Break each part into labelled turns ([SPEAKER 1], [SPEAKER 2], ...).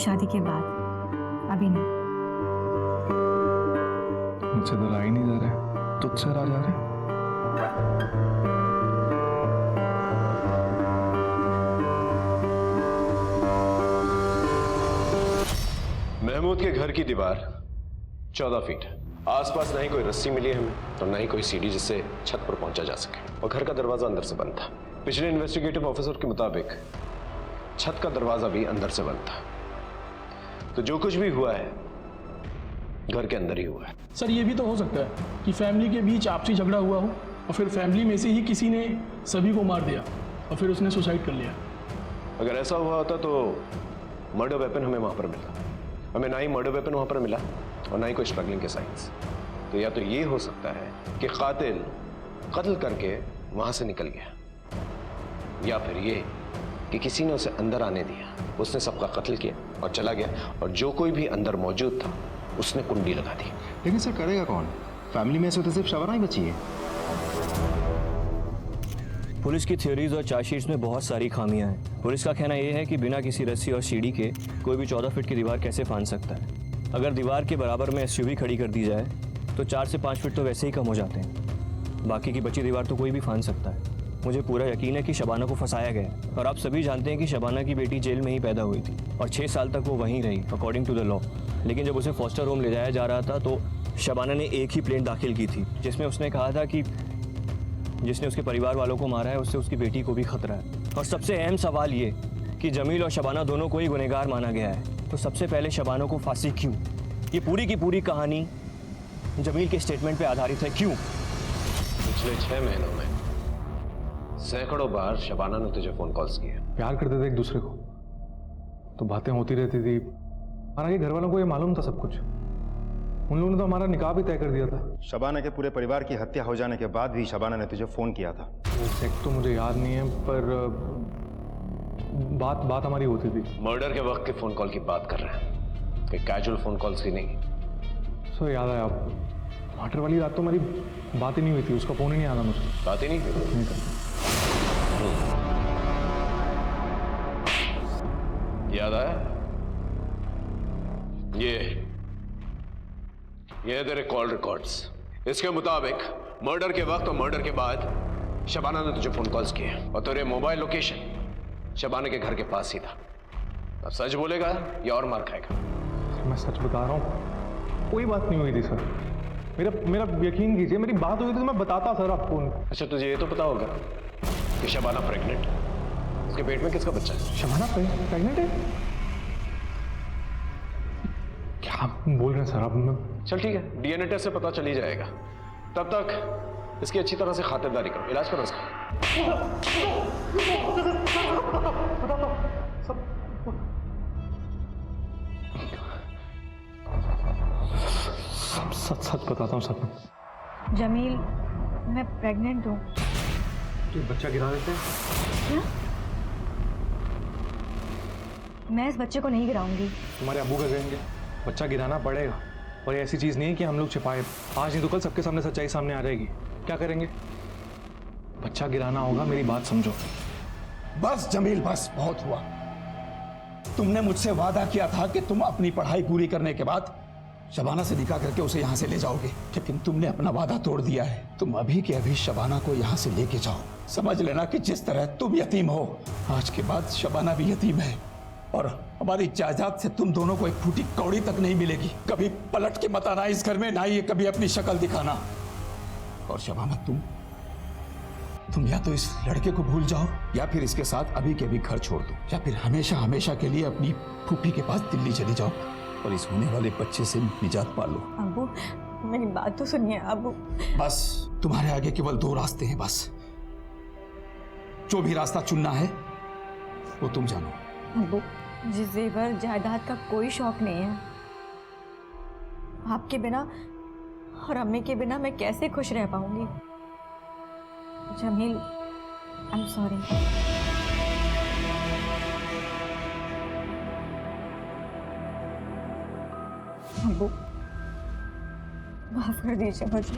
[SPEAKER 1] शादी के बाद, अभी नहीं।
[SPEAKER 2] मुझसे तो ला ही नहीं जा रहे, तुझसे ला जा रहे।
[SPEAKER 3] महमूद के घर की दीवार 14 फीट है। आसपास ना ही कोई रस्सी मिली है हमें और ना ही कोई सीढ़ी जिससे छत पर पहुंचा जा सके, और घर का दरवाजा अंदर से बंद था। पिछले इन्वेस्टिगेटिव ऑफिसर के मुताबिक छत का दरवाजा भी अंदर से बंद था। तो जो कुछ भी हुआ है घर के अंदर ही हुआ है।
[SPEAKER 4] सर ये भी तो हो सकता है कि फैमिली के बीच आपसी झगड़ा हुआ हो और फिर फैमिली में से ही किसी ने सभी को मार दिया और फिर उसने सुसाइड कर लिया।
[SPEAKER 3] अगर ऐसा हुआ होता तो मर्डर वेपन हमें वहां पर मिला। हमें ना ही मर्डर वेपन वहां पर मिला और ना ही कोई स्ट्रगलिंग के साइंस। तो या तो ये हो सकता है कि कातिल कत्ल करके वहां से निकल गया, या फिर ये कि किसी ने उसे अंदर आने दिया, उसने सबका कत्ल किया और चला गया, और जो कोई भी अंदर मौजूद था उसने कुंडी लगा दी।
[SPEAKER 5] लेकिन सर करेगा कौन? फैमिली में से तो सिर्फ शबाना ही बची है।
[SPEAKER 6] पुलिस की थ्योरीज और चार्जशीट्स में बहुत सारी खामियां हैं। पुलिस का कहना यह है कि बिना किसी रस्सी और सीढ़ी के कोई भी 14 फीट की दीवार कैसे फांद सकता है। अगर दीवार के बराबर में एसयूवी खड़ी कर दी जाए तो 4 से 5 फीट तो वैसे ही कम हो जाते हैं। बाकी की बची दीवार तो कोई भी फांद सकता है। मुझे पूरा यकीन है कि शबाना को फंसाया गया, और आप सभी जानते हैं कि शबाना की बेटी जेल में ही पैदा हुई थी और 6 साल तक वो वहीं रही अकॉर्डिंग टू द लॉ। लेकिन जब उसे फॉस्टर होम ले जाया जा रहा था तो शबाना ने एक ही प्लेन दाखिल की थी जिसमें उसने कहा था कि जिसने उसके परिवार वालों को मारा है उससे उसकी बेटी को भी खतरा है। और सबसे अहम सवाल ये कि जमील और शबाना दोनों को ही गुनहगार माना गया है, तो सबसे पहले शबाना को फांसी क्यों? ये पूरी की पूरी कहानी जमील के स्टेटमेंट पे आधारित है। क्यों?
[SPEAKER 3] पिछले 6 महीनों में सैकड़ों बार शबाना ने तुझे फोन कॉल्स किए।
[SPEAKER 2] प्यार करते थे एक दूसरे को तो बातें होती रहती थी। हालांकि घर वालों को ये मालूम था सब कुछ। उन लोगों ने तो हमारा निकाह भी तय कर दिया था।
[SPEAKER 5] शबाना के पूरे परिवार की हत्या हो जाने के बाद भी शबाना ने तुझे फोन किया था।
[SPEAKER 2] एग्जैक्ट तो मुझे याद नहीं है, पर बात हमारी होती थी।
[SPEAKER 3] मर्डर के वक्त के फोन कॉल की बात कर रहे हैं, कोई कैजुअल फोन कॉल्स की नहीं।
[SPEAKER 2] सो याद आया, मर्डर वाली रात तो हमारी बात ही नहीं हुई थी, उसका फोन ही नहीं आना मुझे।
[SPEAKER 3] बात ही नहीं हुई। याद आया? ये तेरे कॉल रिकॉर्ड्स। इसके मुताबिक मर्डर के वक्त और मर्डर के बाद शबाना ने तुझे फोन कॉल्स किए और तेरे मोबाइल लोकेशन शबाना के घर के पास ही था। अब सच बोलेगा या और मार खाएगा?
[SPEAKER 2] मैं सच बता रहा हूँ, कोई बात नहीं हुई थी सर। मेरा यकीन कीजिए, मेरी बात हुई थी तो मैं बताता सर आपको।
[SPEAKER 3] अच्छा तुझे ये तो पता होगा कि शबाना प्रेग्नेंट, उसके पेट में किसका बच्चा है?
[SPEAKER 2] शबाना प्रेग्नेंट है? क्या बोल रहे हैं सर आप?
[SPEAKER 3] चल ठीक है, डीएनए टेस्ट से पता चल ही जाएगा। तब तक इसकी अच्छी तरह से खातिरदारी करो, इलाज करो इसका।
[SPEAKER 2] सच बताता हूँ सच।
[SPEAKER 1] जमील, मैं प्रेग्नेंट हूँ।
[SPEAKER 2] तो बच्चा गिरा देते हैं?
[SPEAKER 1] क्या? मैं इस बच्चे को नहीं गिराऊंगी।
[SPEAKER 2] तुम्हारे अब्बू का कहेंगे बच्चा गिराना पड़ेगा, और ऐसी चीज नहीं है कि हम लोग छिपाए। आज नहीं तो कल सबके सामने सच्चाई सामने आ जाएगी। क्या करेंगे? बच्चा गिराना होगा, मेरी बात समझो।
[SPEAKER 7] बस जमील, बस बहुत हुआ। तुमने मुझसे वादा किया था कि तुम अपनी पढ़ाई पूरी करने के बाद शबाना से निकाह करके उसे यहाँ से ले जाओगे, लेकिन तुमने अपना वादा तोड़ दिया है। तुम अभी के अभी शबाना को यहाँ से लेके जाओ। समझ लेना कि जिस तरह तुम यतीम हो, आज के बाद शबाना भी यतीम है, और हमारी जायदाद से तुम दोनों को एक फूटी कौड़ी तक नहीं मिलेगी। कभी पलट के मत आना इस घर में, ना ही कभी अपनी शक्ल दिखाना। और शबाना, तुम या तो इस लड़के को भूल जाओ, या फिर इसके साथ अभी के अभी घर छोड़ दो, या फिर हमेशा हमेशा के लिए अपनी फूफी के पास दिल्ली चली जाओ और इस होने वाले बच्चे से निजात पा लो।
[SPEAKER 1] अब्बू, मेरी बात तो सुनिए अब्बू।
[SPEAKER 7] बस तुम्हारे आगे केवल 2 रास्ते हैं, बस जो भी रास्ता चुनना है वो तुम जानो।
[SPEAKER 1] अब्बू, मुझे जेवर जायदाद का कोई शौक नहीं है। आपके बिना और अम्मी के बिना मैं कैसे खुश रह पाऊंगी? Jameel, I am sorry. अब्बू, माफ कर दीजिए मुझे।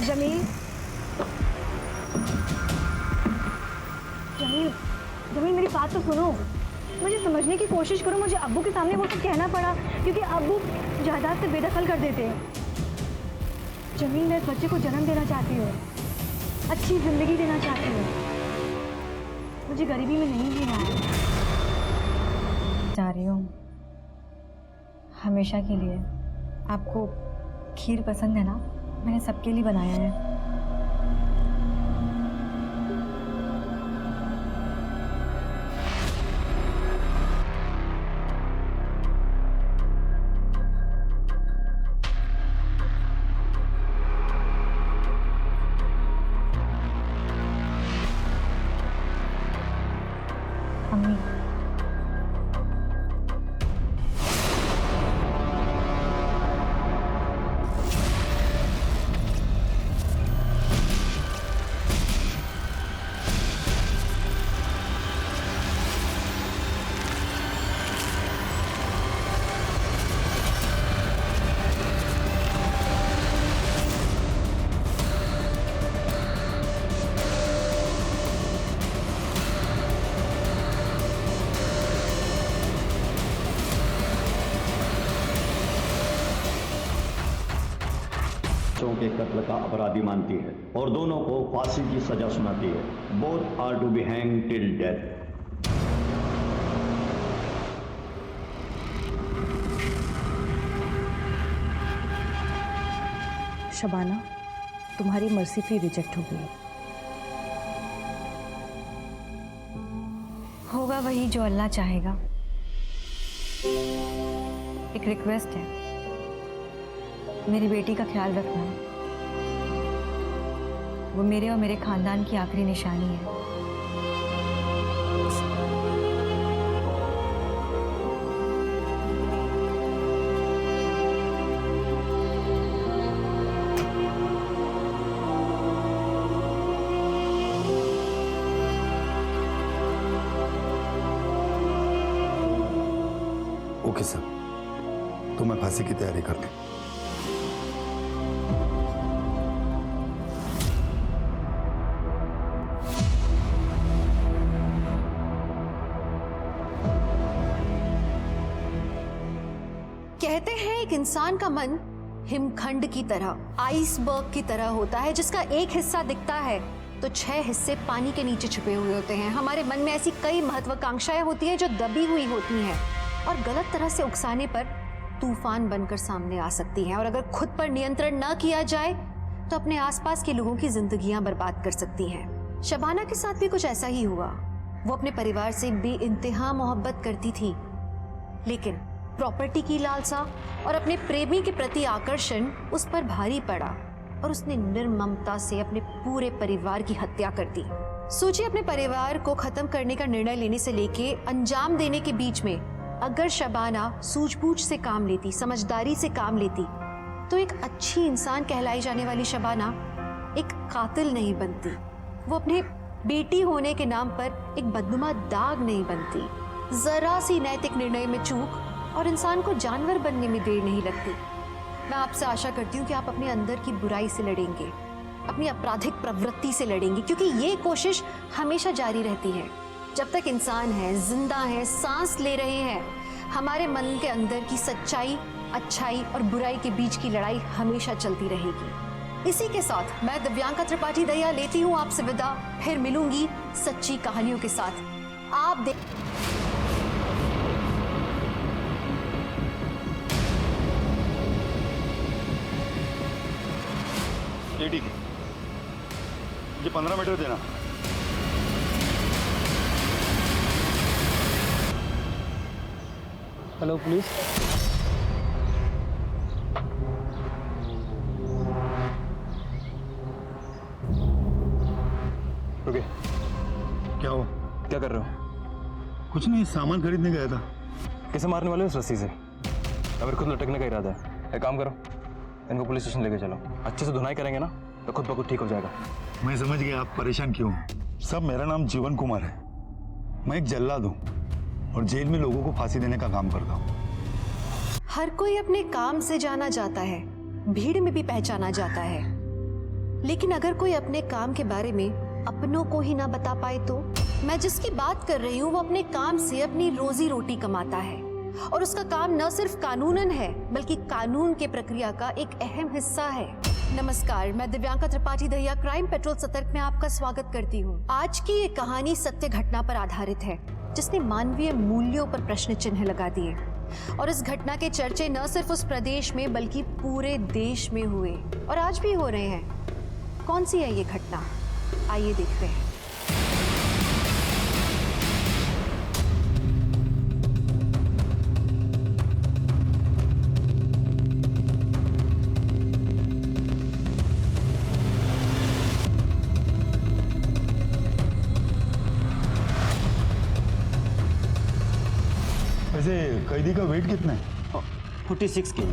[SPEAKER 1] जमील, जमील जमील मेरी बात तो सुनो, मुझे समझने की कोशिश करो। मुझे अब्बू के सामने वो सब कहना पड़ा क्योंकि अब्बू जायदाद से बेदखल कर देते हैं। जमील, मैं इस बच्चे को जन्म देना चाहती हूँ, अच्छी जिंदगी देना चाहती हूँ। मुझे गरीबी में नहीं जीना है। जा रही हूँ हमेशा के लिए। आपको खीर पसंद है ना? मैंने सबके लिए बनाया है। अम्मी,
[SPEAKER 8] के कत्ल का अपराधी मानती है और दोनों को फांसी की सजा सुनाती है। Both are to be hang till death.
[SPEAKER 1] Shabana, तुम्हारी मर्सी प्ली रिजेक्ट हो गई। होगा वही जो अल्लाह चाहेगा। एक रिक्वेस्ट है, मेरी बेटी का ख्याल रखना। वो मेरे और मेरे खानदान की आखिरी निशानी है।
[SPEAKER 5] ओके सर, तो मैं फांसी की तैयारी कर लूं।
[SPEAKER 9] कहते हैं एक इंसान का मन हिमखंड की तरह, आइसबर्ग की तरह होता है, जिसका एक हिस्सा दिखता है तो 6 हिस्से पानी के नीचे छुपे हुए होते हैं। हमारे मन में ऐसी कई महत्वाकांक्षाएं होती हैं जो दबी हुई होती हैं और गलत तरह से उकसाने पर तूफान बनकर सामने आ सकती हैं, और अगर खुद पर नियंत्रण न किया जाए तो अपने आसपास के लोगों की जिंदगियां बर्बाद कर सकती हैं। शबाना के साथ भी कुछ ऐसा ही हुआ। वो अपने परिवार से बेइंतहा मोहब्बत करती थी, लेकिन प्रॉपर्टी की लालसा और अपने प्रेमी के प्रति आकर्षण उस पर भारी पड़ा और उसने निर्ममता से अपने पूरे परिवार की हत्या कर दी। सोचिए, अपने परिवार को खत्म करने का निर्णय लेने से लेके अंजाम देने के बीच में अगर शबाना सूझबूझ से काम लेती, समझदारी से काम लेती, तो एक अच्छी इंसान कहलाई जाने वाली शबाना एक कातिल नहीं बनती। वो अपने बेटी होने के नाम पर एक बदनुमा दाग नहीं बनती। जरा सी नैतिक निर्णय में चूक और इंसान को जानवर बनने में देर नहीं लगती। मैं आपसे आशा करती हूँ कि आप अपने अंदर की बुराई से लड़ेंगे, अपनी आपराधिक प्रवृत्ति से लड़ेंगे, क्योंकि ये कोशिश हमेशा जारी रहती है। जब तक इंसान है, जिंदा है, सांस ले रहे हैं, हमारे मन के अंदर की सच्चाई, अच्छाई और बुराई के बीच की लड़ाई हमेशा चलती रहेगी। इसी के साथ मैं दिव्यांका त्रिपाठी दया लेती हूँ आपसे विदा। फिर मिलूंगी सच्ची कहानियों के साथ। आप
[SPEAKER 5] ये ठीक है, मुझे 15 मीटर देना।
[SPEAKER 4] Hello police.
[SPEAKER 2] रुके,
[SPEAKER 5] क्या हुआ?
[SPEAKER 2] क्या कर रहे हो?
[SPEAKER 5] कुछ नहीं, सामान खरीदने गया था।
[SPEAKER 2] किसे मारने वाले हो इस रस्सी से? या फिर खुद लटकने का इरादा है? एक काम करो, इनको पुलिस स्टेशन लेके चलो। अच्छे से धुनाई करेंगे ना तो खुद ब खुद ठीक हो जाएगा।
[SPEAKER 5] मैं समझ गया आप परेशान क्यों हैं। सब, मेरा नाम जीवन कुमार है। मैं एक जल्लाद हूँ और जेल में लोगों को फांसी देने का काम करता हूँ।
[SPEAKER 9] हर कोई अपने काम से जाना जाता है, भीड़ में भी पहचाना जाता है, लेकिन अगर कोई अपने काम के बारे में अपनों को ही ना बता पाए तो मैं जिसकी बात कर रही हूँ वो अपने काम से अपनी रोजी रोटी कमाता है और उसका काम न सिर्फ कानूनन है बल्कि कानून के प्रक्रिया का एक अहम हिस्सा है। नमस्कार, मैं दिव्यांका त्रिपाठी दहिया क्राइम पेट्रोल सतर्क में आपका स्वागत करती हूँ। आज की ये कहानी सत्य घटना पर आधारित है जिसने मानवीय मूल्यों पर प्रश्न चिन्ह लगा दिए और इस घटना के चर्चे न सिर्फ उस प्रदेश में बल्कि पूरे देश में हुए और आज भी हो रहे हैं। कौन सी है ये घटना, आइए देखते हैं।
[SPEAKER 5] वैसे कैदी का वेट कितना है?
[SPEAKER 10] 46 kg।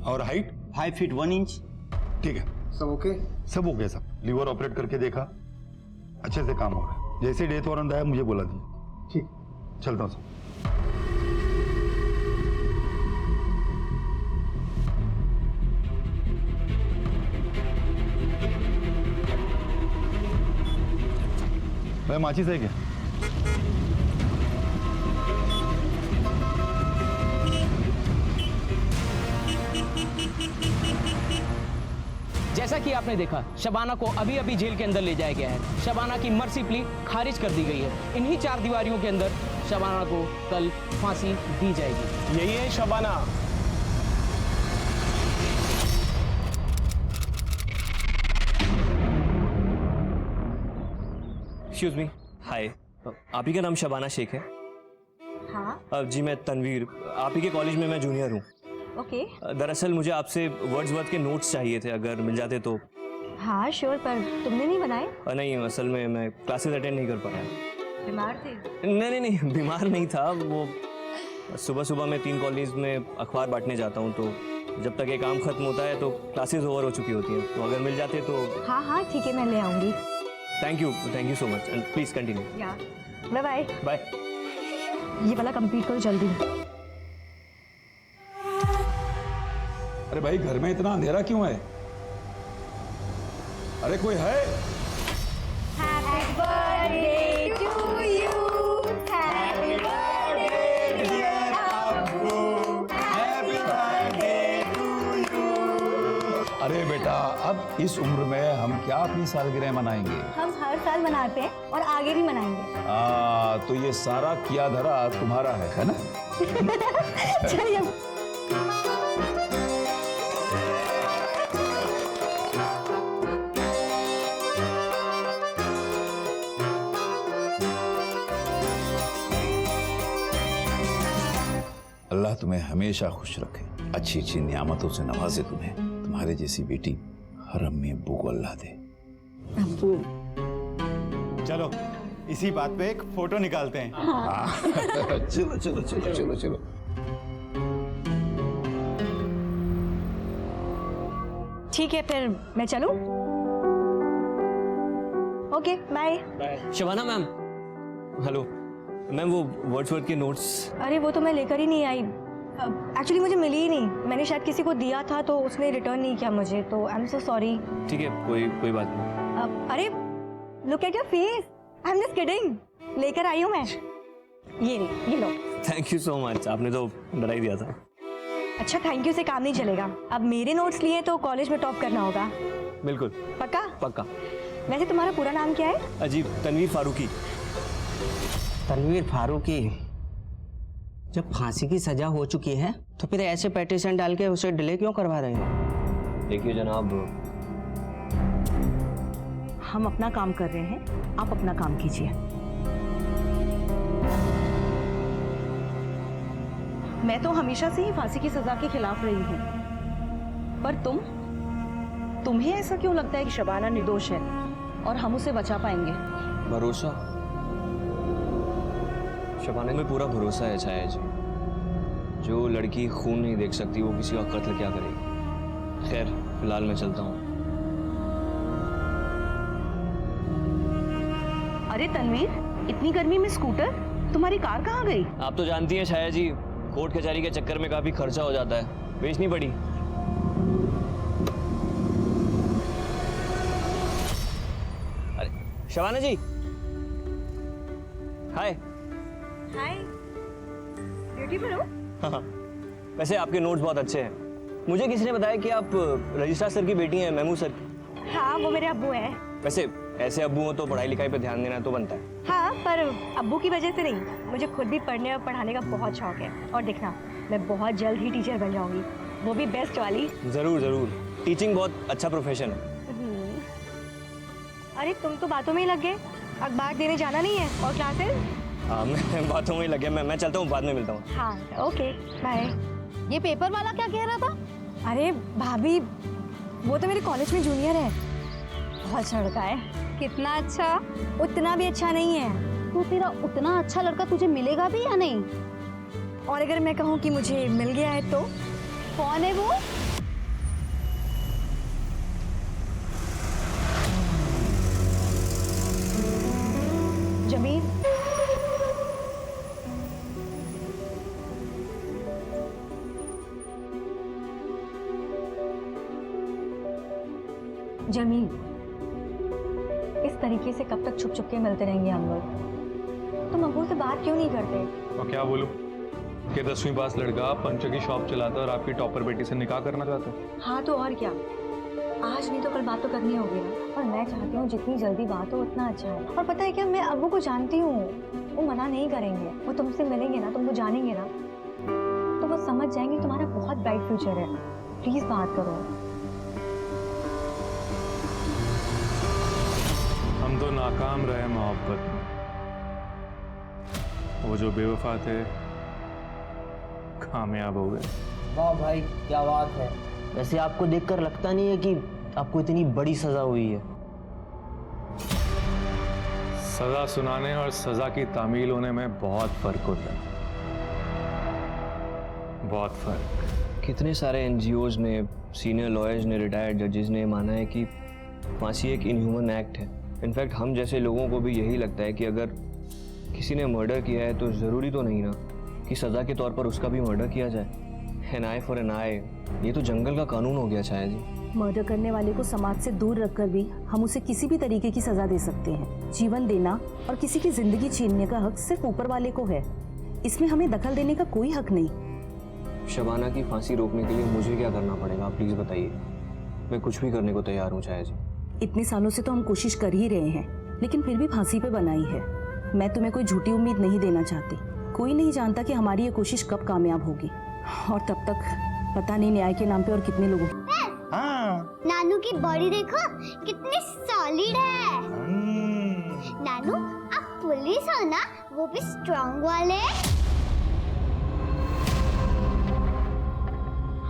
[SPEAKER 5] और हाइट?
[SPEAKER 10] 5 feet 1 inch।
[SPEAKER 5] ठीक है,
[SPEAKER 10] सब ओके?
[SPEAKER 5] सब हो गया सब। लीवर ऑपरेट करके देखा, अच्छे से काम हो रहा है। जैसे डेथ वारंट आया मुझे बोला दीजिए। ठीक, चलता हूँ सर। भाई माचिस है क्या?
[SPEAKER 11] जैसा कि आपने देखा, शबाना को अभी अभी जेल के अंदर ले जाया गया है। शबाना की मर्सी प्ली खारिज कर दी गई है। इन्हीं 4 दीवारियों के अंदर शबाना को कल फांसी दी जाएगी।
[SPEAKER 3] यही है शबाना।
[SPEAKER 6] एक्सक्यूज मी, हाय। आप ही का नाम शबाना शेख है?
[SPEAKER 1] हाँ।
[SPEAKER 6] जी मैं तनवीर, आप ही के कॉलेज में मैं जूनियर हूँ।
[SPEAKER 1] ओके।
[SPEAKER 6] दरअसल मुझे आपसे वर्ड्सवर्थ के नोट्स चाहिए थे, अगर मिल जाते तो।
[SPEAKER 1] हाँ श्योर, पर तुमने नहीं बनाए?
[SPEAKER 6] नहीं, असल में मैं क्लासेस अटेंड नहीं कर पाया।
[SPEAKER 1] बीमार थे?
[SPEAKER 6] नहीं, बीमार नहीं था। वो सुबह सुबह मैं 3 कॉलेज में अखबार बांटने जाता हूँ, तो जब तक ये काम खत्म होता है तो क्लासेस ओवर हो चुकी होती हैं। तो अगर मिल जाते तो।
[SPEAKER 1] हाँ ठीक है, मैं ले आऊँगी।
[SPEAKER 6] Thank you so much and please continue.
[SPEAKER 1] Bye bye.
[SPEAKER 6] Bye.
[SPEAKER 1] ये वाला कंप्लीट करो जल्दी।
[SPEAKER 7] अरे भाई, घर में इतना अंधेरा क्यों है? अरे कोई है? अरे बेटा, अब इस उम्र में हम क्या अपनी सालगिरह मनाएंगे?
[SPEAKER 1] हम हर साल मनाते हैं और आगे भी मनाएंगे।
[SPEAKER 7] तो ये सारा किया धरा तुम्हारा है ना?
[SPEAKER 1] चलिए।
[SPEAKER 7] अल्लाह तुम्हें हमेशा खुश रखे, अच्छी अच्छी नियामतों से नवाजे तुम्हें। तुम्हारे जैसी बेटी हर अम्मी अब्बू को अल्लाह दे।
[SPEAKER 5] चलो इसी बात पे एक फोटो निकालते हैं।
[SPEAKER 7] चलो चलो चलो चलो चलो।
[SPEAKER 1] ठीक है, फिर मैं चलूं? Okay, bye.
[SPEAKER 6] Shabana ma'am, hello ma'am, वो वर्ड्सवर्थ के नोट्स।
[SPEAKER 1] अरे वो तो मैं लेकर ही नहीं आई। एक्चुअली मुझे मिली ही नहीं। मैंने शायद किसी को दिया था तो उसने रिटर्न नहीं किया मुझे, तो आई एम सो सॉरी।
[SPEAKER 6] ठीक है, कोई बात नहीं।
[SPEAKER 1] अरे look at your face, I am just kidding. लेकर आई हूँ मैं। ये लो।
[SPEAKER 6] थैंक यू सो मच, आपने तो डरा ही दिया था।
[SPEAKER 1] अच्छा, थैंक यू से काम नहीं चलेगा। अब मेरे नोट्स लिए तो कॉलेज में टॉप करना होगा।
[SPEAKER 6] बिल्कुल। पक्का।
[SPEAKER 1] वैसे तुम्हारा पूरा नाम क्या है?
[SPEAKER 6] अजीब, तनवीर फारूकी।
[SPEAKER 10] तनवीर फारूकी, जब फांसी की सजा हो चुकी है तो फिर ऐसे पेटिशन डाल के उसे डिले क्यों करवा रहे हैं?
[SPEAKER 6] देखिए जनाब,
[SPEAKER 12] हम अपना काम कर रहे हैं, आप अपना काम कीजिए। मैं तो हमेशा से ही फांसी की सजा के खिलाफ रही हूँ, पर तुम्हें ऐसा क्यों लगता है कि शबाना निर्दोष है और हम उसे बचा पाएंगे?
[SPEAKER 6] भरोसा, शबाना में पूरा भरोसा है छाया जी। जो लड़की खून नहीं देख सकती वो किसी का कत्ल क्या करेगी। खैर, फिलहाल मैं चलता हूँ।
[SPEAKER 12] अरे तनवीर, इतनी गर्मी में स्कूटर? तुम्हारी कार कहाँ गई?
[SPEAKER 6] आप तो जानती हैं छाया जी, कोर्ट कचहरी के चक्कर में काफी खर्चा हो जाता है, बेचनी पड़ी। अरे शबाना जी, हाय।
[SPEAKER 1] हाय, ड्यूटी पर हो?
[SPEAKER 6] हाँ, वैसे आपके नोट्स बहुत अच्छे हैं। मुझे किसी ने बताया कि आप रजिस्ट्रार सर की बेटी हैं, महमूद सर की।
[SPEAKER 1] हाँ, वो मेरे अब्बू हैं।
[SPEAKER 6] वैसे ऐसे अब्बू हो तो पढ़ाई लिखाई पे ध्यान देना तो बनता है।
[SPEAKER 1] हाँ, पर अब्बू की वजह से नहीं, मुझे खुद भी पढ़ने और पढ़ाने का बहुत शौक है। और देखना, मैं बहुत जल्द ही टीचर बन जाऊंगी, वो भी बेस्ट वाली।
[SPEAKER 6] जरूर जरूर, टीचिंग बहुत अच्छा प्रोफेशन है।
[SPEAKER 1] अरे तुम तो बातों में ही लग गए, अखबार देने जाना नहीं है और क्लासेस?
[SPEAKER 6] हाँ, मैं बातों में ही लग गया। मैं चलता हूँ, बाद में मिलता हूँ।
[SPEAKER 1] हाँ, ओके, बाय।
[SPEAKER 9] ये पेपर वाला क्या कह रहा था?
[SPEAKER 1] अरे भाभी, वो तो मेरे कॉलेज में जूनियर है, बहुत अच्छा लड़का है।
[SPEAKER 9] कितना अच्छा?
[SPEAKER 1] उतना भी अच्छा नहीं है।
[SPEAKER 9] तो तेरा उतना अच्छा लड़का तुझे मिलेगा भी या नहीं?
[SPEAKER 1] और अगर मैं कहूँ कि मुझे मिल गया है तो?
[SPEAKER 9] कौन है वो?
[SPEAKER 1] जमील। जमील, इस तरीके से कब तक छुप छुप के मिलते रहेंगे हम लोग? तुम अब्बू से बात क्यों नहीं करते?
[SPEAKER 2] और क्या बोलूं कि 10वीं पास लड़का पंचर की शॉप चलाता है और आपकी टॉपर बेटी से निकाह करना चाहता है?
[SPEAKER 1] हाँ तो और क्या, आज नहीं तो कल बात तो करनी होगी ना। और मैं चाहती हूँ जितनी जल्दी बात हो उतना अच्छा है। और पता है क्या, मैं अब्बू को जानती हूँ, वो मना नहीं करेंगे। वो तुमसे मिलेंगे ना, तुमको जानेंगे ना, तो वो समझ जाएंगे तुम्हारा बहुत ब्राइट फ्यूचर है। प्लीज बात करो।
[SPEAKER 2] हम तो नाकाम रहे मोहब्बत में। वो जो बेवफा थे कामयाब हो गए।
[SPEAKER 10] वाह भाई, क्या बात है। वैसे आपको देखकर लगता नहीं है कि आपको इतनी बड़ी सजा हुई है?
[SPEAKER 2] सजा सुनाने और सजा की तामील होने में बहुत फर्क होता है, बहुत फर्क।
[SPEAKER 6] कितने सारे एनजीओज ने, सीनियर लॉयर्स ने, रिटायर्ड जजेस ने माना है कि फांसी एक इनह्यूमन एक्ट है। इनफैक्ट हम जैसे लोगों को भी यही लगता है कि अगर किसी ने मर्डर किया है तो ज़रूरी तो नहीं ना कि सज़ा के तौर पर उसका भी मर्डर किया जाए। एन आई फॉर एन आई, ये तो जंगल का कानून हो गया शायद जी।
[SPEAKER 12] मर्डर करने वाले को समाज से दूर रखकर भी हम उसे किसी भी तरीके की सजा दे सकते हैं। जीवन देना और किसी की जिंदगी छीनने का हक सिर्फ ऊपर वाले को है, इसमें हमें दखल देने का कोई हक नहीं।
[SPEAKER 6] शबाना की फांसी रोकने के लिए मुझे क्या करना पड़ेगा, आप प्लीज़ बताइए। मैं कुछ भी करने को तैयार हूँ चाहे जी।
[SPEAKER 12] इतने सालों से तो हम कोशिश कर ही रहे हैं, लेकिन फिर भी फांसी पे बनाई है। मैं तुम्हें कोई झूठी उम्मीद नहीं देना चाहती। कोई नहीं जानता कि हमारी ये कोशिश कब कामयाब होगी, और तब तक पता नहीं न्याय के नाम पे और कितने लोगों।
[SPEAKER 13] हाँ। नानू की बॉडी देखो कितनी सॉलिड है। नानू आप पुलिस हो ना, वो भी स्ट्रॉन्ग वाले।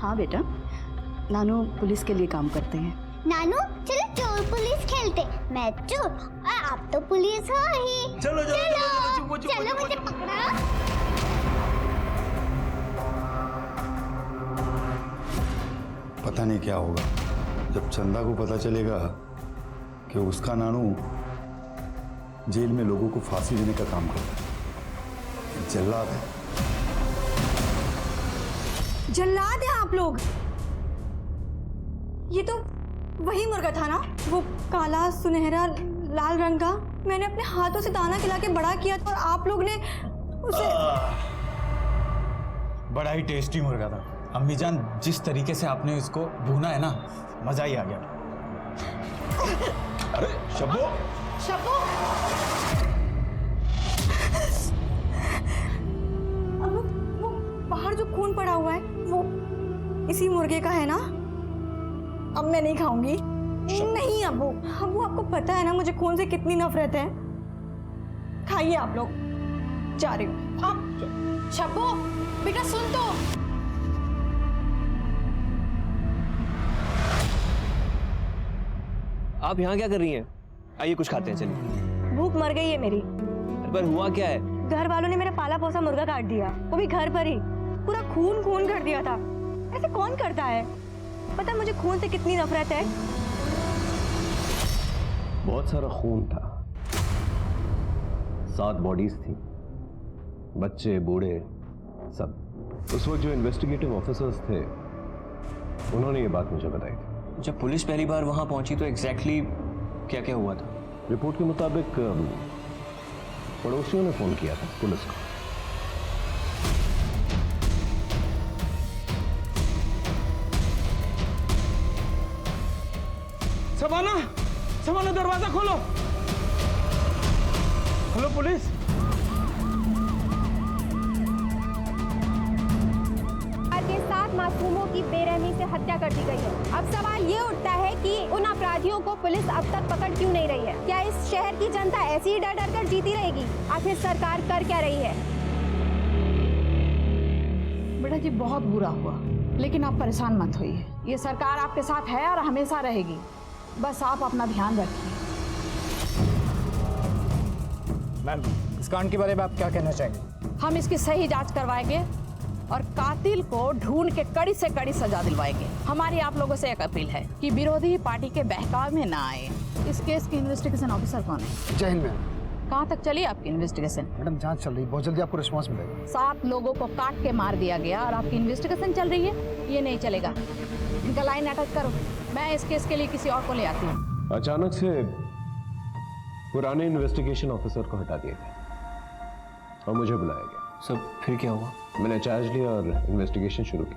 [SPEAKER 12] हाँ बेटा, नानू पुलिस के लिए काम करते हैं।
[SPEAKER 13] नानू चलो चोर पुलिस खेलते। मैं चोर और आप तो पुलिस हो ही।
[SPEAKER 5] चलो चलो
[SPEAKER 13] चलो मुझे पकड़ो।
[SPEAKER 5] पता नहीं क्या होगा जब चंदा को पता चलेगा कि उसका नानू जेल में लोगों को फांसी देने का काम करता है। जल्लाद है।
[SPEAKER 1] जल्लाद है आप लोग? ये तो वही मुर्गा था ना, वो काला सुनहरा लाल रंग का। मैंने अपने हाथों से दाना खिला के बड़ा किया था और आप लोग ने उसे।
[SPEAKER 7] बड़ा ही टेस्टी मुर्गा था अम्मी जान। जिस तरीके से आपने इसको भूना है ना, मजा ही आ गया। अरे शब्बो,
[SPEAKER 1] शब्बो, अब वो बाहर जो खून पड़ा हुआ है वो इसी मुर्गे का है ना? अब मैं नहीं खाऊंगी। नहीं अब्बू, अब्बू आपको पता है ना मुझे खून से कितनी नफरत है। खाइए आप लोग, जा रही हूँ। शब्बो बेटा सुन तो।
[SPEAKER 6] आप यहाँ क्या कर रही हैं? आइए कुछ खाते हैं, चलिए।
[SPEAKER 1] भूख मर गई है मेरी।
[SPEAKER 6] पर हुआ क्या है?
[SPEAKER 1] घर वालों ने मेरा पाला पोसा मुर्गा काट दिया, वो भी घर पर ही। पूरा खून खून कर दिया था। ऐसे कौन करता है? पता है मुझे खून से कितनी नफरत है।
[SPEAKER 3] बहुत सारा खून था, 7 बॉडीज थी, बच्चे बूढ़े सब। उस वक्त जो इन्वेस्टिगेटिव ऑफिसर्स थे उन्होंने ये बात मुझे बताई थी।
[SPEAKER 6] जब पुलिस पहली बार वहां पहुंची तो एग्जैक्टली क्या क्या हुआ था?
[SPEAKER 3] रिपोर्ट के मुताबिक पड़ोसियों ने फोन किया था पुलिस को।
[SPEAKER 4] शबाना, शबाना दरवाजा खोलो। Hello police.
[SPEAKER 14] के 7 मासूमों की बेरहमी से हत्या कर दी गई है। अब सवाल ये उठता है कि उन अपराधियों को पुलिस अब तक पकड़ क्यों नहीं रही है? क्या इस शहर की जनता ऐसी ही डर डर कर जीती रहेगी? आखिर सरकार कर क्या रही है?
[SPEAKER 12] बेटा जी बहुत बुरा हुआ, लेकिन आप परेशान मत होइए। ये सरकार आपके साथ है और हमेशा रहेगी। बस आप अपना ध्यान रखिए।
[SPEAKER 15] मैम, इस कांड के बारे में आप क्या कहना चाहेंगे?
[SPEAKER 12] हम इसकी सही जांच करवाएंगे और कातिल को ढूंढ के कड़ी से कड़ी सजा दिलवाएंगे। हमारी आप लोगों से एक अपील है कि विरोधी पार्टी के बहकाव में ना आए। इस केस की इन्वेस्टिगेशन ऑफिसर कौन है?
[SPEAKER 15] जय हिंद मैम।
[SPEAKER 12] कहाँ तक चली आपकी इन्वेस्टिगेशन?
[SPEAKER 15] मैडम जांच चल रही, बहुत जल्दी आपको रिस्पांस मिलेगा।
[SPEAKER 12] 7 लोगों को काट के मार दिया गया और आपकी इन्वेस्टिगेशन चल रही है? ये नहीं चलेगा। इनका लाइन अटैच करो, मैं इस केस के लिए किसी और को ले आती हूँ।
[SPEAKER 3] अचानक से पुराने इन्वेस्टिगेशन ऑफिसर को हटा दिया गया और मुझे बुलाया गया।
[SPEAKER 6] सब फिर क्या हुआ?
[SPEAKER 3] मैंने चार्ज लिया और इन्वेस्टिगेशन शुरू की।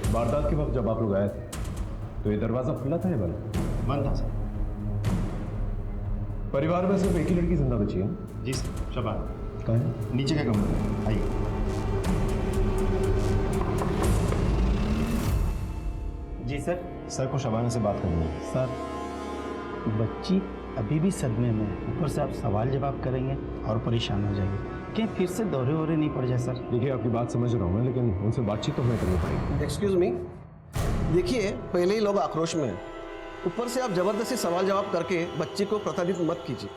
[SPEAKER 3] वारदात के वक्त जब आप लोग आए थे तो ये दरवाजा खुला था या बंद?
[SPEAKER 15] बंद था सर।
[SPEAKER 3] परिवार में सिर्फ एक ही लड़की जिंदा बची है?
[SPEAKER 15] जी सर, शबाना।
[SPEAKER 3] कहाँ है?
[SPEAKER 15] नीचे के कमरे में, आइए। जी सर। सर को शबाना से बात करनी है। सर, बच्ची अभी भी सदमे में है, ऊपर से आप सवाल जवाब करेंगे और परेशान हो जाएंगे। क्या फिर से दौरे वोरे नहीं पड़ जाए सर?
[SPEAKER 3] देखिए, आपकी बात समझ रहा हूँ मैं, लेकिन उनसे बातचीत तो हमें करनी पड़ेगी।
[SPEAKER 16] एक्सक्यूज मी, देखिए पहले ही लोग आक्रोश में हैं, ऊपर से आप जबरदस्ती सवाल जवाब करके बच्ची को प्रताड़ित मत कीजिए।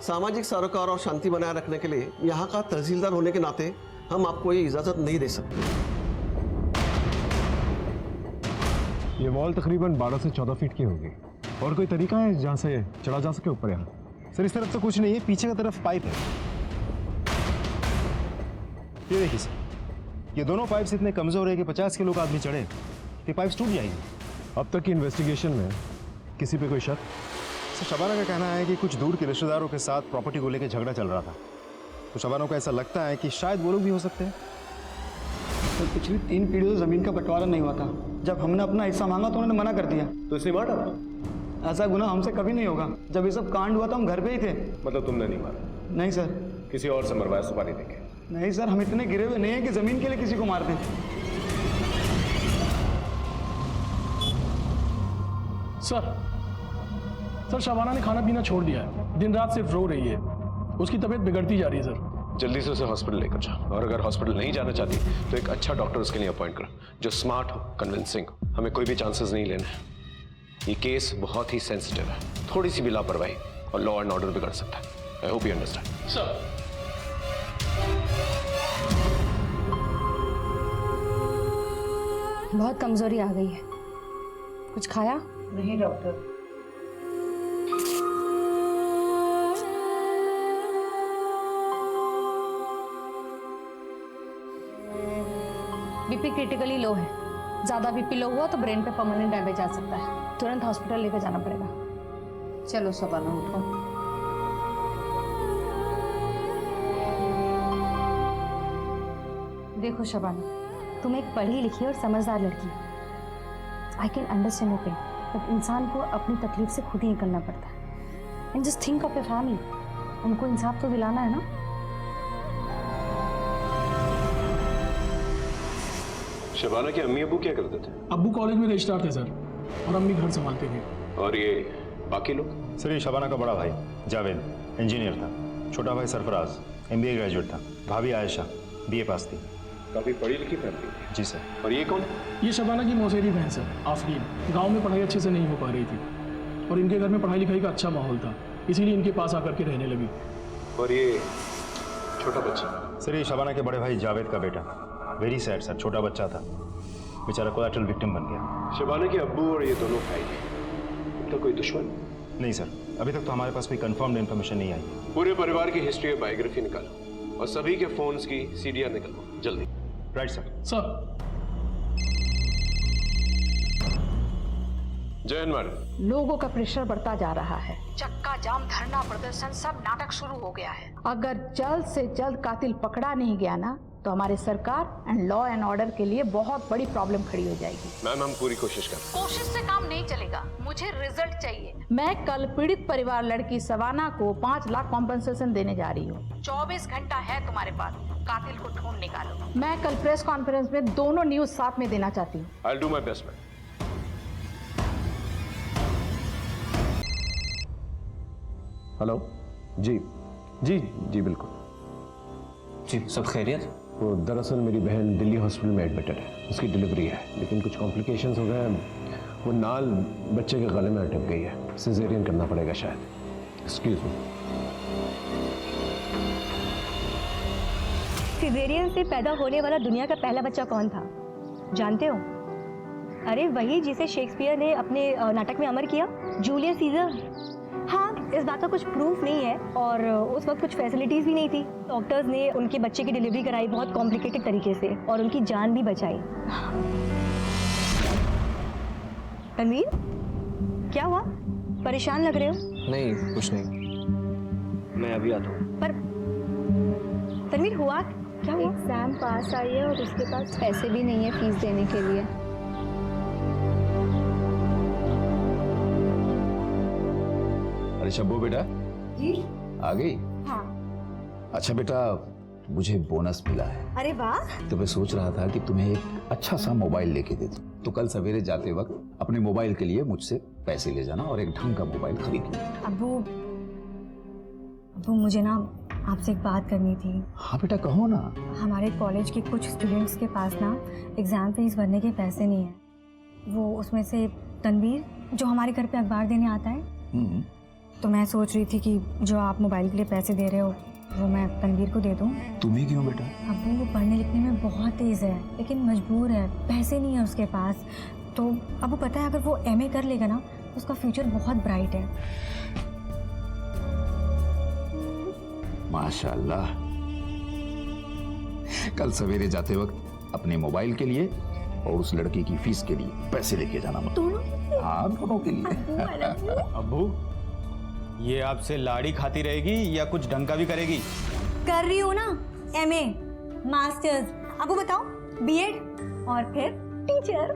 [SPEAKER 16] सामाजिक सरोकार और शांति बनाए रखने के लिए यहाँ का तहसीलदार होने के नाते हम आपको ये इजाज़त नहीं दे सकते।
[SPEAKER 3] ये वॉल तकरीबन 12 से 14 फीट की होगी। और कोई तरीका है जहाँ से चढ़ा जा सके ऊपर? यहाँ
[SPEAKER 15] सर इस तरफ तो कुछ नहीं है, पीछे की तरफ पाइप है। ये देखिए सर, ये दोनों पाइप्स इतने कमजोर है कि 50 किलो का आदमी चढ़े तो पाइप्स टूट जाएंगे।
[SPEAKER 3] अब तक की इन्वेस्टिगेशन में किसी पे कोई शक?
[SPEAKER 15] सर शबाना का कहना है कि कुछ दूर के रिश्तेदारों के साथ प्रॉपर्टी को लेकर झगड़ा चल रहा था, तो शबाना को ऐसा लगता है कि शायद वो लोग भी हो सकते हैं।
[SPEAKER 7] तो पिछली 3 पीढ़ियों से ज़मीन का बंटवारा नहीं हुआ था। जब हमने अपना हिस्सा मांगा तो उन्होंने मना कर दिया।
[SPEAKER 3] तो इसलिए मारा?
[SPEAKER 7] ऐसा गुनाह हमसे कभी नहीं होगा। जब ये सब कांड हुआ था हम घर पे ही थे।
[SPEAKER 3] मतलब तुमने नहीं मारा?
[SPEAKER 7] नहीं सर।
[SPEAKER 3] किसी और से मरवाया सुपारी देके?
[SPEAKER 7] नहीं सर, हम इतने गिरे हुए नहीं हैं कि ज़मीन के लिए किसी को मार दें।
[SPEAKER 4] सर शबाना ने खाना पीना छोड़ दिया है, दिन रात सिर्फ रो रही है। उसकी तबीयत बिगड़ती जा रही है सर।
[SPEAKER 3] जल्दी से उसे हॉस्पिटल लेकर जाओ, और अगर हॉस्पिटल नहीं जाना चाहती तो एक अच्छा डॉक्टर उसके लिए अपॉइंट करो, जो स्मार्ट हो, कन्विंसिंग हो। हमें कोई भी चांसेस नहीं लेने हैं। ये केस बहुत ही सेंसिटिव है, थोड़ी सी भी लापरवाही और लॉ एंड ऑर्डर बिगड़ सकता है। I hope you understand.
[SPEAKER 4] Sir
[SPEAKER 1] बहुत कमजोरी आ गई है। कुछ खाया?
[SPEAKER 12] नहीं डॉक्टर।
[SPEAKER 1] बीपी क्रिटिकली लो है। ज़्यादा बीपी लो हुआ तो ब्रेन पे परमानेंट डैमेज आ सकता है। तुरंत हॉस्पिटल लेकर जाना पड़ेगा।
[SPEAKER 12] चलो शबाना उठो।
[SPEAKER 1] देखो शबाना, तुम एक पढ़ी लिखी और समझदार लड़की हो। I can understand your pain, but इंसान को अपनी तकलीफ से खुद ही निकलना पड़ता है। And just think of your family. उनको इंसाफ तो दिलाना है ना।
[SPEAKER 3] शबाना के अम्मी अबू क्या करते थे?
[SPEAKER 4] अब्बू कॉलेज में रजिस्ट्रार थे सर, और अम्मी घर संभालते थे।
[SPEAKER 3] और ये बाकी लोग?
[SPEAKER 15] सर ये शबाना का बड़ा भाई जावेद इंजीनियर था। छोटा भाई सरफराज MBA ग्रेजुएट था, भाभी आयशा BA पास थी।
[SPEAKER 3] काफी पढ़ी लिखी फैमिली।
[SPEAKER 15] जी सर।
[SPEAKER 3] और ये कौन?
[SPEAKER 4] ये शबाना की मौसेरी बहन सर, आफरीन। गांव में पढ़ाई अच्छे से नहीं हो पा रही थी और इनके घर में पढ़ाई लिखाई का अच्छा माहौल था, इसीलिए इनके पास आकर के रहने लगी।
[SPEAKER 3] और ये छोटा बच्चा?
[SPEAKER 15] सर ये शबाना के बड़े भाई जावेद का बेटा। वेरी सैड सर, छोटा बच्चा था, बेचारा कोलैटरल विक्टिम बन गया।
[SPEAKER 3] शबाना के अब्बू और ये दोनों भाई तो कोई दुश्मन?
[SPEAKER 15] नहीं सर, अभी तक तो हमारे पास कोई कंफर्म्ड इन्फॉर्मेशन नहीं आई।
[SPEAKER 3] पूरे परिवार की हिस्ट्री और बायोग्राफी निकालो और सभी के फोन्स की CDR निकालो जल्दी।
[SPEAKER 15] Right sir.
[SPEAKER 4] सर।
[SPEAKER 3] जय हिंद मैडम।
[SPEAKER 17] लोगों का प्रेशर बढ़ता जा रहा है, चक्का जाम, धरना प्रदर्शन, सब नाटक शुरू हो गया है। अगर जल्द से जल्द कातिल पकड़ा नहीं गया ना तो हमारे सरकार एंड लॉ एंड ऑर्डर के लिए बहुत बड़ी प्रॉब्लम खड़ी हो जाएगी।
[SPEAKER 3] मैम हम पूरी कोशिश करें।
[SPEAKER 17] कोशिश से काम नहीं चलेगा, मुझे रिजल्ट चाहिए। मैं कल पीड़ित परिवार लड़की शबाना को 5 लाख कॉम्पेंसेशन देने जा रही हूँ। 24 घंटा है तुम्हारे पास, कातिल को ढूंढ निकालो। मैं कल प्रेस कॉन्फ्रेंस में दोनों न्यूज साथ में देना चाहती हूँ।
[SPEAKER 3] I'll do my best, ma'am. Hello जी जी जी बिल्कुल
[SPEAKER 6] जी। सब खैरियत?
[SPEAKER 3] वो दरअसल मेरी बहन दिल्ली हॉस्पिटल में एडमिटेड है, उसकी डिलीवरी है, लेकिन कुछ कॉम्प्लिकेशंस हो गए हैं। वो नाल बच्चे के गले में अटक गई है, सिजेरियन करना पड़ेगा शायद। Excuse me.
[SPEAKER 1] सिजेरियन से पैदा होने वाला दुनिया का पहला बच्चा कौन था जानते हो? अरे वही जिसे शेक्सपियर ने अपने नाटक में अमर किया, जूलियस सीजर। हाँ, इस बात का कुछ प्रूफ नहीं है और उस वक्त कुछ फैसिलिटीज भी नहीं थी। डॉक्टर्स ने उनके बच्चे की डिलीवरी कराई बहुत कॉम्प्लिकेटेड तरीके से और उनकी जान भी बचाई। तनवीर, क्या हुआ? परेशान लग रहे हो?
[SPEAKER 6] नहीं कुछ नहीं, मैं अभी आता हूँ।
[SPEAKER 1] पर तनवीर हुआ क्या? हुआ?
[SPEAKER 14] एग्जाम पास आई है और उसके पास पैसे भी नहीं है फीस देने के लिए।
[SPEAKER 5] अरे शब्बो बेटा
[SPEAKER 1] जी
[SPEAKER 5] आ गई?
[SPEAKER 1] हाँ।
[SPEAKER 5] अच्छा बेटा, मुझे बोनस मिला है।
[SPEAKER 1] अरे वाह।
[SPEAKER 5] तो मैं सोच रहा था कि तुम्हें एक अच्छा सा मोबाइल लेके दे दूं, तो कल सवेरे जाते वक्त अपने मोबाइल के लिए मुझसे पैसे ले जाना और एक ढंग का मोबाइल खरीद लेना।
[SPEAKER 1] अब्बू मुझे ना आपसे एक बात करनी थी।
[SPEAKER 5] हाँ बेटा कहो ना।
[SPEAKER 1] हमारे कॉलेज के कुछ स्टूडेंट्स के पास ना एग्जाम फीस भरने के पैसे नहीं है। वो उसमें से तनवीर जो हमारे घर पे अखबार देने आता है, तो मैं सोच रही थी कि जो आप मोबाइल के लिए पैसे दे रहे हो वो मैं तनवीर को दे दूं।
[SPEAKER 5] तुम्हें क्यों बेटा?
[SPEAKER 1] अब्बू वो पढ़ने लिखने में बहुत तेज़ है लेकिन मजबूर है, पैसे नहीं है उसके पास। तो अब्बू पता है अगर वो MA कर लेगा ना उसका फ्यूचर बहुत ब्राइट है।
[SPEAKER 5] माशाल्लाह। कल सवेरे जाते वक्त अपने मोबाइल के लिए और उस लड़की की फीस के लिए पैसे लेके जाना मत। हाँ दोनों के लिए।
[SPEAKER 15] अब्बू ये आपसे लाड़ी खाती रहेगी या कुछ ढंग का भी करेगी?
[SPEAKER 1] कर रही हूँ ना, MA, मास्टर्स, आपको बताओ BEd और फिर टीचर।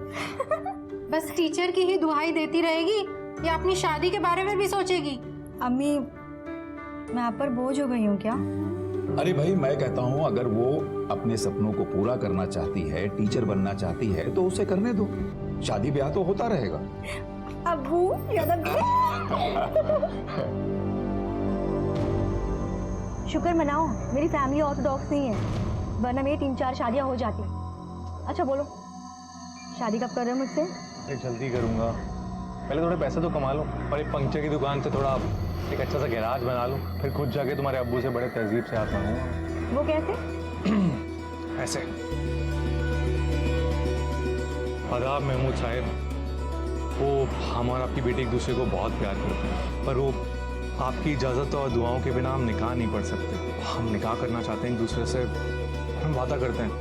[SPEAKER 9] बस टीचर की ही दुहाई देती रहेगी या अपनी शादी के बारे में भी सोचेगी?
[SPEAKER 1] अम्मी मैं आप पर बोझ हो गई हूँ क्या?
[SPEAKER 5] अरे भाई मैं कहता हूँ अगर वो अपने सपनों को पूरा करना चाहती है, टीचर बनना चाहती है तो उसे करने दो, शादी ब्याह तो होता रहेगा।
[SPEAKER 1] अब्बू शुक्र मनाओ मेरी फैमिली ऑर्थोडॉक्स नहीं है, वरना मेरी 3-4 शादियां हो जाती। अच्छा बोलो शादी कब कर रहे हो मुझसे?
[SPEAKER 2] जल्दी करूंगा, पहले थोड़े पैसे तो कमा लो और एक पंक्चर की दुकान से थोड़ा एक अच्छा सा गैराज बना लो, फिर खुद जाके तुम्हारे अब्बू से बड़े तहजीब से हाथ मांगूंगा।
[SPEAKER 1] वो कैसे?
[SPEAKER 2] ऐसे। आदाब महमूद साहब, वो हम और आपकी बेटी एक दूसरे को बहुत प्यार करते हैं, पर वो आपकी इजाज़त और दुआओं के बिना हम निकाह नहीं पढ़ सकते। हम निकाह करना चाहते हैं एक दूसरे से, हम वादा करते हैं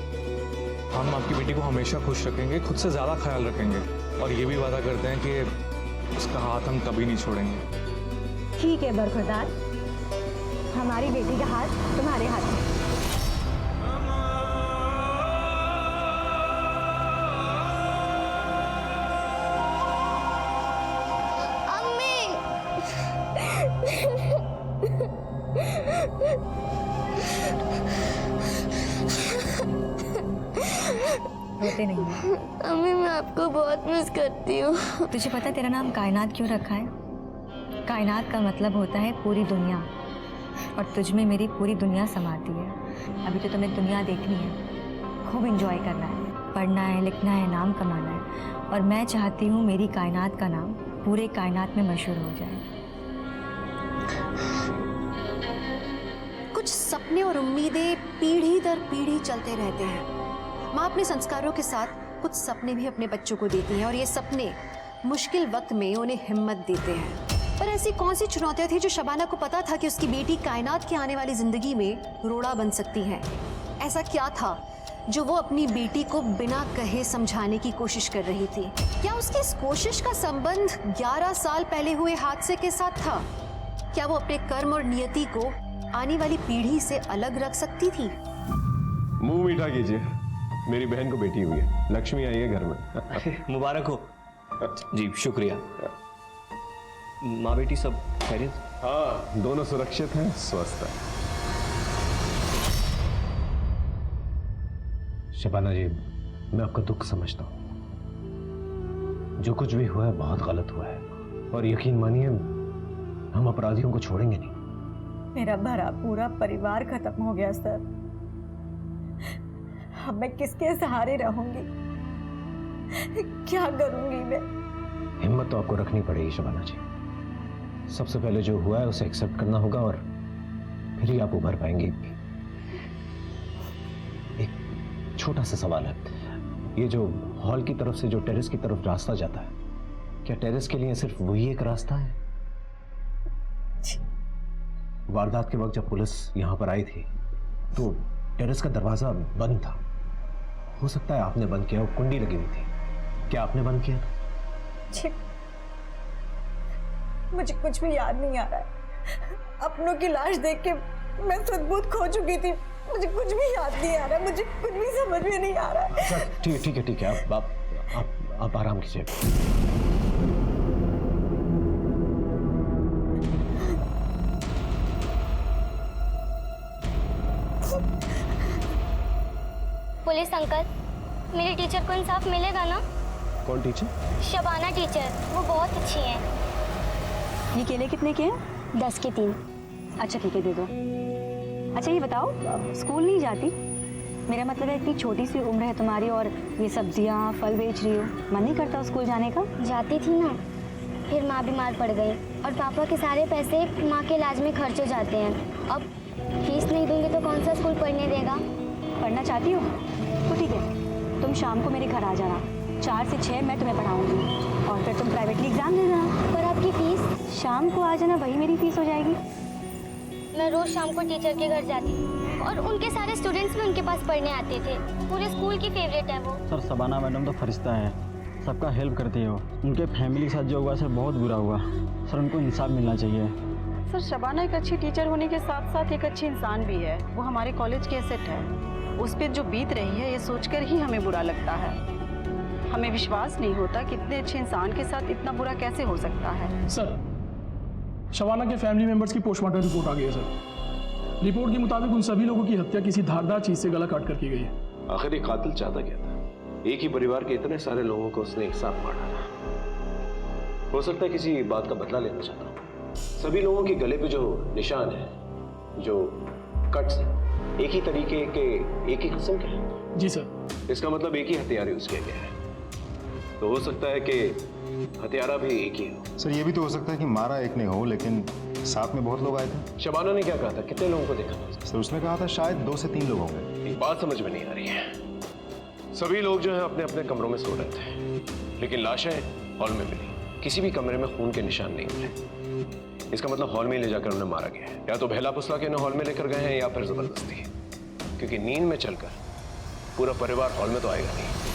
[SPEAKER 2] हम आपकी बेटी को हमेशा खुश रखेंगे, खुद से ज़्यादा ख्याल रखेंगे और ये भी वादा करते हैं कि उसका हाथ हम कभी नहीं छोड़ेंगे।
[SPEAKER 1] ठीक है बरखुरदार, हमारी बेटी का हाथ तुम्हारे हाथ में। रोते नहीं।
[SPEAKER 13] अम्मी मैं आपको बहुत मिस करती हूँ।
[SPEAKER 1] तुझे पता है तेरा नाम कायनात क्यों रखा है? कायनात का मतलब होता है पूरी दुनिया, और तुझ में मेरी पूरी दुनिया समाती है। अभी तो तुम्हें दुनिया देखनी है, खूब एंजॉय करना है, पढ़ना है, लिखना है, नाम कमाना है। और मैं चाहती हूँ मेरी कायनात का नाम पूरे कायनात में मशहूर हो जाए।
[SPEAKER 9] कुछ सपने और उम्मीदें पीढ़ी दर पीढ़ी चलते रहते हैं। माँ अपने संस्कारों के साथ कुछ सपने भी अपने बच्चों को देती है और ये सपने मुश्किल वक्त में उन्हें हिम्मत देते हैं। पर ऐसी कौन सी चुनौतियां थी जो शबाना को पता था कि उसकी बेटी कायनात की आने वाली जिंदगी में रोड़ा बन सकती है? ऐसा क्या था जो वो अपनी बेटी को बिना कहे समझाने की कोशिश कर रही थी? क्या उसकी इस कोशिश का संबंध 11 साल पहले हुए हादसे के साथ था? क्या वो अपने कर्म और नियति को आने वाली पीढ़ी से अलग रख सकती थी?
[SPEAKER 3] मुंह मीठा कीजिए, मेरी बहन को बेटी हुई है, लक्ष्मी आई है घर में।
[SPEAKER 6] मुबारक हो। जी शुक्रिया। माँ बेटी सब खैरियत?
[SPEAKER 3] हाँ, दोनों सुरक्षित हैं, स्वस्थ हैं। शबाना जी, मैं आपका दुख समझता हूं। जो कुछ भी हुआ है बहुत गलत हुआ है और यकीन मानिए हम अपराधियों को छोड़ेंगे नहीं।
[SPEAKER 1] मेरा भरा पूरा परिवार खत्म हो गया सर। अब मैं किसके सहारे रहूंगी? क्या करूंगी मैं?
[SPEAKER 3] हिम्मत तो आपको रखनी पड़ेगी शबाना जी। सबसे पहले जो हुआ है उसे एक्सेप्ट करना होगा और फिर ही आप उभर पाएंगे। एक छोटा सा सवाल है, ये जो हॉल की तरफ से जो टेरेस की तरफ रास्ता जाता है, क्या टेरेस के लिए सिर्फ वही एक रास्ता है? वारदात के वक्त जब पुलिस यहां पर आई थी तो टेरेस का दरवाजा बंद था। हो सकता है आपने बंद किया, वो कुंडी लगी हुई थी। क्या आपने बंद किया?
[SPEAKER 1] मुझे कुछ भी याद नहीं आ रहा है। अपनों की लाश देख के मैं सद्बुद्ध खो चुकी थी। मुझे कुछ भी याद नहीं आ रहा, मुझे कुछ भी समझ में नहीं आ रहा है।
[SPEAKER 3] ठीक है, आप आराम कीजिए।
[SPEAKER 13] पुलिस अंकल, मेरी टीचर को इंसाफ मिलेगा ना?
[SPEAKER 3] कौन टीचर?
[SPEAKER 13] शबाना टीचर, वो बहुत अच्छी हैं।
[SPEAKER 1] ये केले कितने के हैं?
[SPEAKER 13] 10 के 3।
[SPEAKER 1] अच्छा ठीक है, दे दो। अच्छा ये बताओ, स्कूल नहीं जाती? मेरा मतलब है इतनी छोटी सी उम्र है तुम्हारी और ये सब्जियां फल बेच रही हो, मन नहीं करता स्कूल जाने का?
[SPEAKER 13] जाती थी ना, फिर माँ बीमार पड़ गई और पापा के सारे पैसे माँ के इलाज में खर्च हो जाते हैं। अब फीस नहीं दूंगी तो कौन सा स्कूल पढ़ने देगा?
[SPEAKER 1] पढ़ना चाहती हो तो ठीक है, तुम शाम को मेरे घर आ जाना। 4 से 6 मैं तुम्हें पढ़ाऊंगी और फिर तुम प्राइवेटली एग्जाम दे देना।
[SPEAKER 13] पर आपकी फीस?
[SPEAKER 1] शाम को आ जाना, वही मेरी फीस हो जाएगी।
[SPEAKER 13] मैं रोज शाम को टीचर के घर जाती और उनके सारे स्टूडेंट्स भी उनके पास पढ़ने आते थे। पूरे स्कूल की फेवरेट है वो।
[SPEAKER 15] सर शबाना मैडम तो फरिश्ता है, सबका हेल्प करती है वो। उनके फैमिली के साथ जो हुआ सर बहुत बुरा हुआ। सर उनको इंसाफ मिलना चाहिए।
[SPEAKER 12] सर शबाना एक अच्छी टीचर होने के साथ साथ एक अच्छी इंसान भी है। वो हमारे कॉलेज की एसेट है। उस पर जो बीत रही है ये सोचकर ही हमें बुरा लगता है। हमें विश्वास नहीं होता कि इतने अच्छे इंसान के साथ इतना बुरा कैसे हो सकता है।
[SPEAKER 4] सर शबाना के फैमिली मेंबर्स की पोस्टमार्टम रिपोर्ट आ गई है सर। रिपोर्ट के मुताबिक उन सभी लोगों की हत्या किसी धारदार चीज से गला काट कर की गई है।
[SPEAKER 3] आखिर ये कातिल चाहता क्या था? एक ही परिवार के इतने सारे लोगों को उसने एक साथ मार डाला। हो सकता है किसी बात का बदला लेना चाहता हूँ। सभी लोगों के गले पे जो निशान है, जो कट्स है, एक ही तरीके के, एक ही किस्म के हैं।
[SPEAKER 4] जी सर।
[SPEAKER 3] इसका मतलब एक ही हथियार यूज किया गया है। तो हो सकता है कि हथियारा भी एक ही हो।
[SPEAKER 18] सर ये भी तो हो सकता है कि मारा एक ने हो, लेकिन साथ में बहुत लोग आए थे।
[SPEAKER 3] शबाना ने क्या कहा था? कितने लोगों को देखा था?
[SPEAKER 18] सर उसने कहा था शायद 2 से 3 लोग होंगे।
[SPEAKER 3] एक बात समझ में नहीं आ रही है। सभी लोग जो है अपने अपने कमरों में सो रहे थे, लेकिन लाशें हॉल में मिली। किसी भी कमरे में खून के निशान नहीं मिले। इसका मतलब हॉल में ले जाकर उन्हें मारा गया है। या तो बहला फुसला के उन्हें हॉल में लेकर गए हैं या फिर जबरदस्ती। क्योंकि नींद में चलकर पूरा परिवार हॉल में तो आएगा नहीं।